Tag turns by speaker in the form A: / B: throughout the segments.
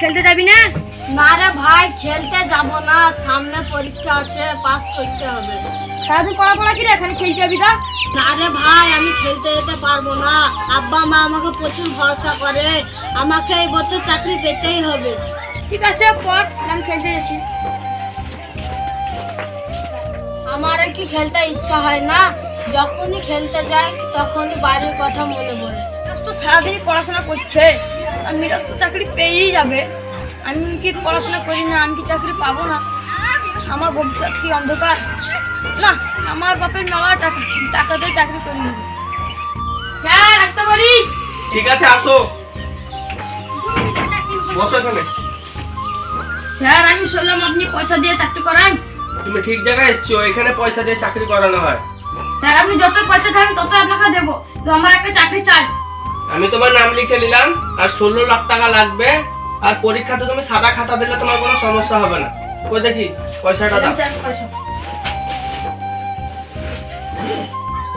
A: খেলতে যাবি না?
B: না রে ভাই, খেলতে যাব না, সামনে পরীক্ষা আছে, পাস করতে হবে।
A: সারাদিন পড়া কি রে, এখানে খেলতে যাবি? তা
B: না রে ভাই, আমি খেলতে যেতে পারবো না। আব্বা মা আমাকে প্রচুর ভরসা করে, আমাকে এই বছর চাকরি পেতেই হবে।
A: ঠিক আছে পড়, আমি খেলতে যাচ্ছি।
B: আমার কি খেলতে ইচ্ছা হয় না? যখনই খেলতে যাই তখনই বাড়ির কথা মনে পড়ে।
A: তো সারাদিন পড়াশোনা করছে, আর মিরাজ তো চাকরি পেয়েই যাবে। আমি কি পড়াশোনা করি না, আমি কি চাকরি পাবো না? আমার ভবিষ্যৎ কি অন্ধকার? না, আমার বাপের মেলা টাকা দিয়ে চাকরি করে নেব। স্যার আসতে পারি?
C: ঠিক আছে, আসো, বসো এখানে।
A: স্যার আমি শুনলাম আপনি পয়সা দিয়ে চাকরি করান।
C: তুমি ঠিক জায়গায় এসছো, এখানে পয়সা দিয়ে চাকরি করানো হয়।
A: স্যার আপনি যত পয়সা দেবেন তত আপনাকে দেবো, তো আমার একটা চাকরি চাই।
C: আমি তোমার নাম লিখে নিলাম, আর 16 লাখ টাকা লাগবে। আর পরীক্ষাতে তুমি সাদা খাতা দিলে তোমার কোনো সমস্যা হবে না। কই দেখি পয়সাটা দাও।
A: স্যার পয়সা।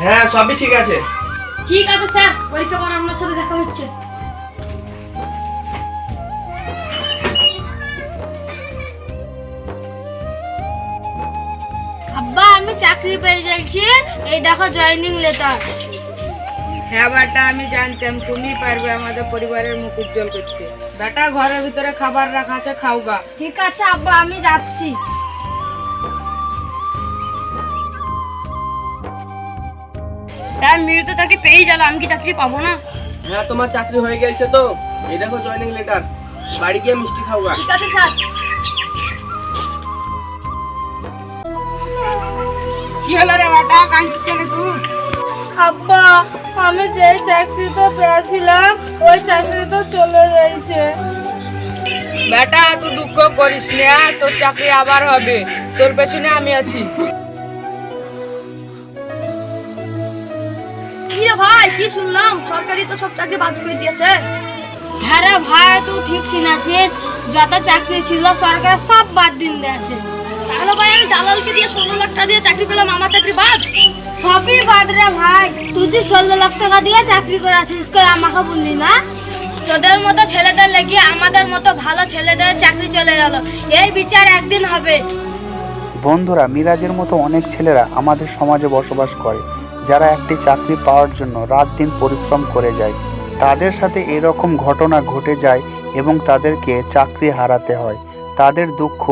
C: হ্যাঁ, সবই ঠিক আছে।
A: ঠিক আছে স্যার, পরীক্ষা পর আপনার সাথে দেখা হচ্ছে।
B: আব্বা আমি চাকরি পেয়ে যাচ্ছি, এই দেখো জয়েনিং লেটার।
D: হ্যাঁ বেটা, আমি জানতাম তুমি পারবে আমাদের পরিবারের মুখ উজ্জ্বল করতে। বেটা ঘরের ভিতরে খাবার রাখা আছে, খাও গা।
B: ঠিক আছে আব্বা, আমি যাচ্ছি।
A: স্যার মিরু তো চাকরি পেয়েই গেল, আমি কি চাকরি পাবো না?
C: হ্যাঁ, তোমার চাকরি হয়ে গেছে তো। এই দেখো জয়েনিং লেটার, বাড়ি গিয়ে মিষ্টি খাওয়া।
A: ঠিক আছে স্যার।
D: কি হলো রে বেটা, কাঁদছিস কেন তুই?
B: আব্বা আমি যে চাকরিটা পেয়েছিলাম ওই চাকরি তো চলে যাইছে।
D: বেটা তুই দুঃখ করিস না, তোর চাকরি আবার হবে, তোর পেছনে আমি আছি।
A: কি রে ভাই, কি শুনলাম সরকারি তো সব চাকরি বাদ করে দিয়েছে?
B: হ্যাঁ রে ভাই, তুই ঠিক শুনেছিস, যত চাকরি ছিল সরকার সব বাদ দিন দিয়েছে।
A: তাহলে ভাই আমি দালালকে দিয়ে 16 লাখ টাকা দিয়ে চাকরি পেলাম, আমার চাকরি বাদ?
B: সবই বাদ রে ভাই, তুই যে 16 লাখ টাকা দিয়ে চাকরি করে আছিস, কই আমাকে বললি না? তোদের মতো ছেলেদের লেগে আমাদের মতো ভালো ছেলেদের চাকরি চলে গেল, এর বিচার একদিন হবে।
E: বন্ধুরা, মিরাজের মতো অনেক ছেলেরা আমাদের সমাজে বসবাস করে, যারা একটি চাকরি পাওয়ার জন্য রাত দিন পরিশ্রম করে যায়। তাদের সাথে এরকম ঘটনা ঘটে যায় এবং তাদেরকে চাকরি হারাতে হয়। তাদের দুঃখ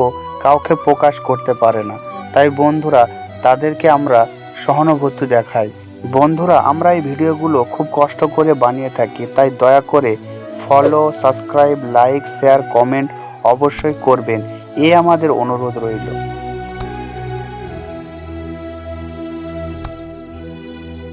E: কাউকে প্রকাশ করতে পারে না। তাই বন্ধুরা, তাদেরকে আমরা সহানুভূতি দেখাই। বন্ধুরা, আমরা এই ভিডিওগুলো খুব কষ্ট করে বানিয়ে থাকি, তাই দয়া করে follow, subscribe, like, share, comment অবশ্যই করবেন, এ আমাদের অনুরোধ রইল।